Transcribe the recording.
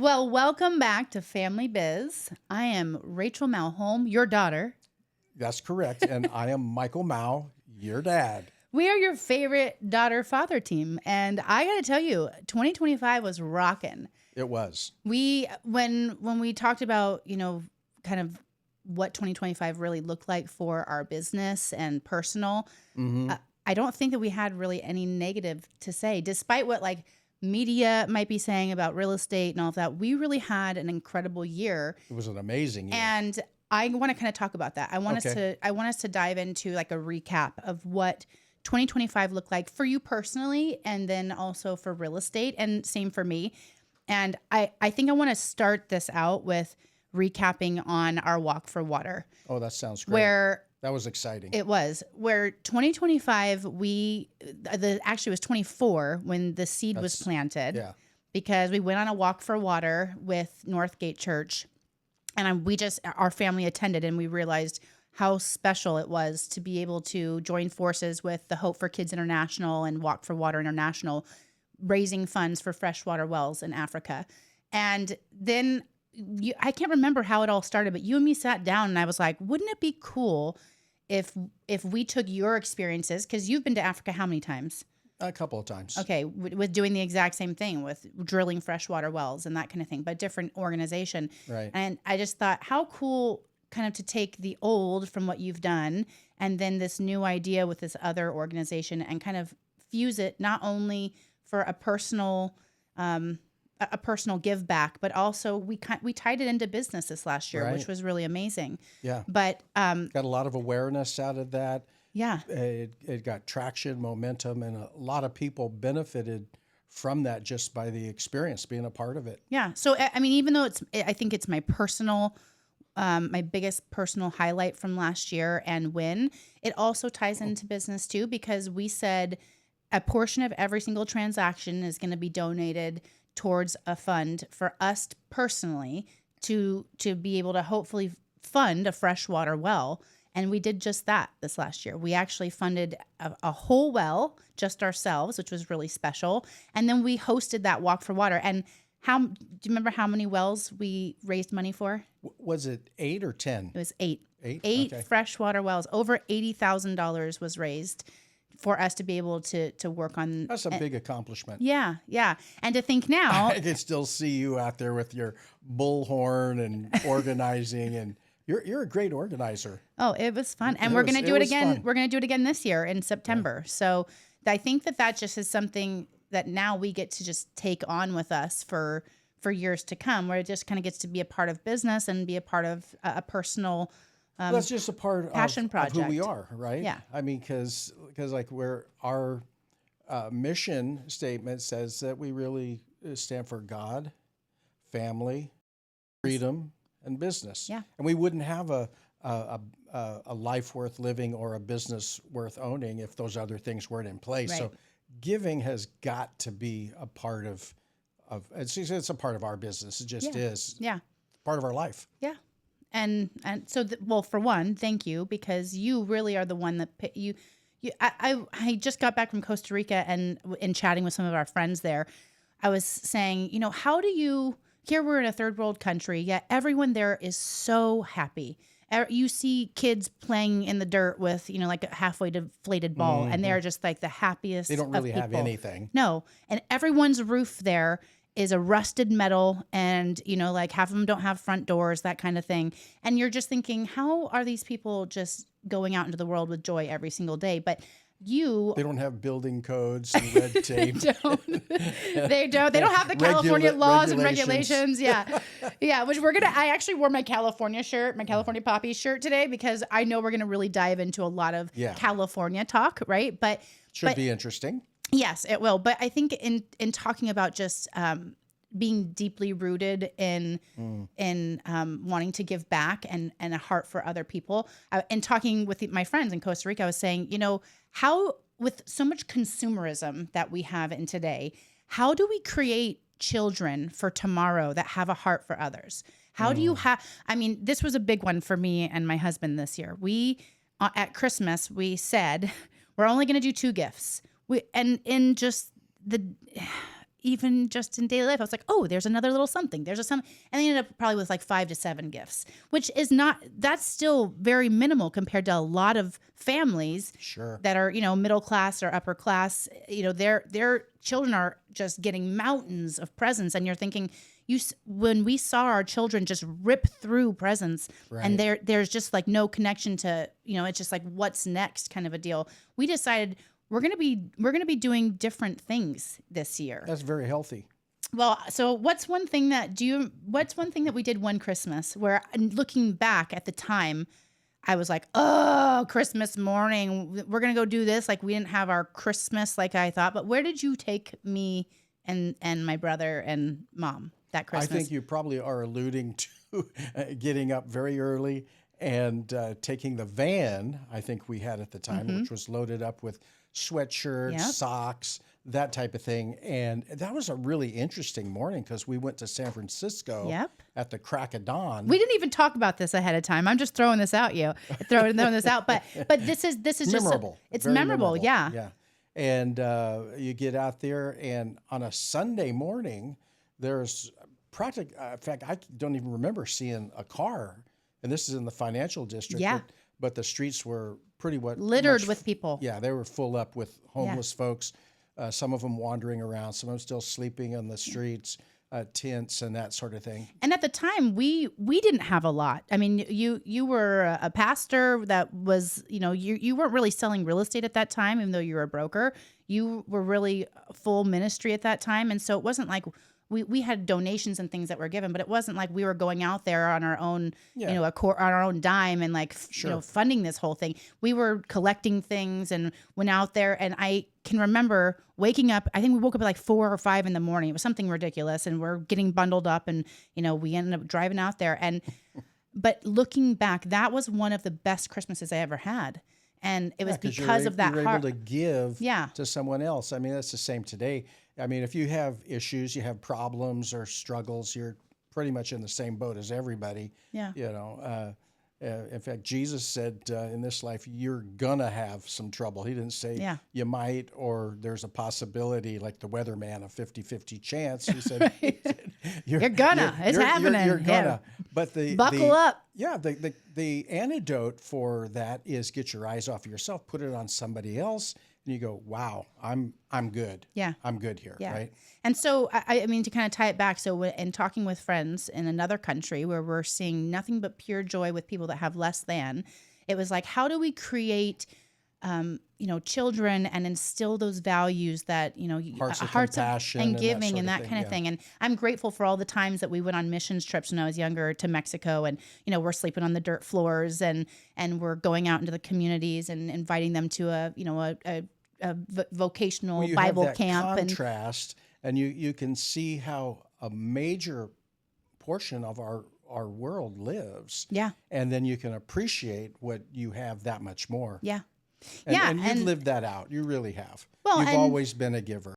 Well, welcome back to Family Biz. I am Rachel Mau-Holme, your daughter. That's correct. And I am Michael Mau, your dad. We are your favorite daughter-father team. And I got to tell you, 2025 was rocking. It was. When we talked about, kind of what 2025 really looked like for our business and personal, I don't think that we had really any negative to say, despite what media might be saying about real estate and all of that. We really had an incredible year. It was an amazing year. And I want to kind of talk about that. I want us to dive into like a recap of what 2025 looked like for you personally, and then also for real estate, and same for me. And I think I want to start this out with recapping on our walk for water. Oh, that sounds great. That was exciting. It was. Where 2025, actually it was 24 when the seed was planted. Yeah. Because we went on a walk for water with Northgate Church, and our family attended, and we realized how special it was to be able to join forces with the Hope for Kids International and Walk for Water International, raising funds for freshwater wells in Africa. And then I can't remember how it all started, but you and me sat down and I was like, wouldn't it be cool if we took your experiences, because you've been to Africa how many times? A couple of times. Okay, with doing the exact same thing, with drilling freshwater wells and that kind of thing, but different organization. Right. And I just thought, how cool kind of to take the old from what you've done and then this new idea with this other organization and kind of fuse it not only for a personal give back, but also we tied it into business this last year, which was really amazing. Yeah. But got a lot of awareness out of that. Yeah. It got traction, momentum, and a lot of people benefited from that just by the experience, being a part of it. Yeah. So, I mean, even though I think it's my biggest personal highlight from last year and win, it also ties into business too, because we said a portion of every single transaction is going to be donated towards a fund for us personally to be able to hopefully fund a freshwater well. And we did just that this last year. We actually funded a whole well just ourselves, which was really special. And then we hosted that walk for water. And do you remember how many wells we raised money for? Was it 8 or 10? It was 8. 8? 8 Okay. freshwater wells. Over $80,000 was raised for us to be able to work on. That's a big accomplishment. Yeah, yeah. And to think now. I can still see you out there with your bullhorn and organizing, and you're a great organizer. Oh, it was fun. And we're going to do it again. We're going to do it again this year in September. Yeah. So I think that just is something that now we get to just take on with us for years to come, where it just kind of gets to be a part of business and be a part of a personal that's just a part passion project of who we are, right? Yeah. I mean, because like our mission statement says that we really stand for God, family, freedom, and business. Yeah. And we wouldn't have a life worth living or a business worth owning if those other things weren't in place. Right. So giving has got to be a part of it's a part of our business. It just is. Yeah. Part of our life. Yeah. And so, well, for one, thank you, because you really are the one that I just got back from Costa Rica, and in chatting with some of our friends there, I was saying, how do you, here we're in a third world country, yet everyone there is so happy. You see kids playing in the dirt with, like a halfway deflated ball, and they're just like the happiest. They don't really of have anything. No. And everyone's roof there is a rusted metal, and half of them don't have front doors, that kind of thing. And you're just thinking, how are these people just going out into the world with joy every single day? But they don't have building codes and red tape. They don't have the California laws and regulations. Yeah. Yeah. Which I actually wore my California Poppy shirt today, because I know we're going to really dive into a lot of California talk. Right. But should be interesting. Yes, it will. But I think in talking about just being deeply rooted in wanting to give back and a heart for other people, and talking with my friends in Costa Rica, I was saying, how, with so much consumerism that we have in today, how do we create children for tomorrow that have a heart for others? How do you this was a big one for me and my husband this year. We, at Christmas, we said, we're only going to do 2 gifts. even just in daily life. I was like, oh, there's another little something. There's a something. And they ended up probably with like 5 to 7 gifts, which is not, that's still very minimal compared to a lot of families Sure. that are, middle class or upper class. Their children are just getting mountains of presents. And you're thinking, when we saw our children just rip through presents, and there's just like no connection to, it's just like, what's next kind of a deal. We decided we're going to be doing different things this year. That's very healthy. Well, so what's one thing that we did one Christmas where, looking back at the time, I was like, oh, Christmas morning, we're going to go do this. Like, we didn't have our Christmas like I thought. But where did you take me and my brother and mom that Christmas? I think you probably are alluding to getting up very early and taking the van, I think we had at the time, which was loaded up with sweatshirts, socks, that type of thing. And that was a really interesting morning because we went to San Francisco at the crack of dawn. We didn't even talk about this ahead of time. I'm just throwing this out, throwing this out. But this is memorable. It's Very memorable. Yeah. Yeah. And you get out there, and on a Sunday morning, there's practically, in fact, I don't even remember seeing a car. And this is in the financial district. Yeah. But the streets were pretty much littered with people. Yeah, they were full up with homeless folks. Some of them wandering around, some of them still sleeping on the streets, tents and that sort of thing. And at the time, we didn't have a lot. I mean, you were a pastor that was, you weren't really selling real estate at that time, even though you were a broker. You were really full ministry at that time, and so it wasn't like we had donations and things that were given, but it wasn't like we were going out there on our own, on our own dime and like, funding this whole thing. We were collecting things and went out there. And I can remember waking up, I think we woke up at like 4 or 5 in the morning. It was something ridiculous. And we're getting bundled up and, we ended up driving out there. And, but looking back, that was one of the best Christmases I ever had. And it was because of that you're heart. able to give to someone else. I mean, that's the same today. I mean, if you have issues, you have problems or struggles, you're pretty much in the same boat as everybody. Yeah. In fact, Jesus said in this life, you're going to have some trouble. He didn't say you might or there's a possibility like the weatherman, a 50-50 chance. He said, you're gonna. It's happening. You're gonna. But buckle up. Yeah. The antidote for that is get your eyes off of yourself, put it on somebody else. And you go, wow, I'm good. Yeah. I'm good here, right? And so, I mean, to kind of tie it back, so in talking with friends in another country where we're seeing nothing but pure joy with people that have less than, it was like, how do we create, children and instill those values that, hearts of compassion and giving and that kind of thing. And I'm grateful for all the times that we went on missions trips when I was younger to Mexico, and we're sleeping on the dirt floors and we're going out into the communities and inviting them to a vocational Bible camp. Contrast, and you can see how a major portion of our world lives. Yeah. And then you can appreciate what you have that much more. Yeah. And you've lived that out. You really have. Well, You've always been a giver.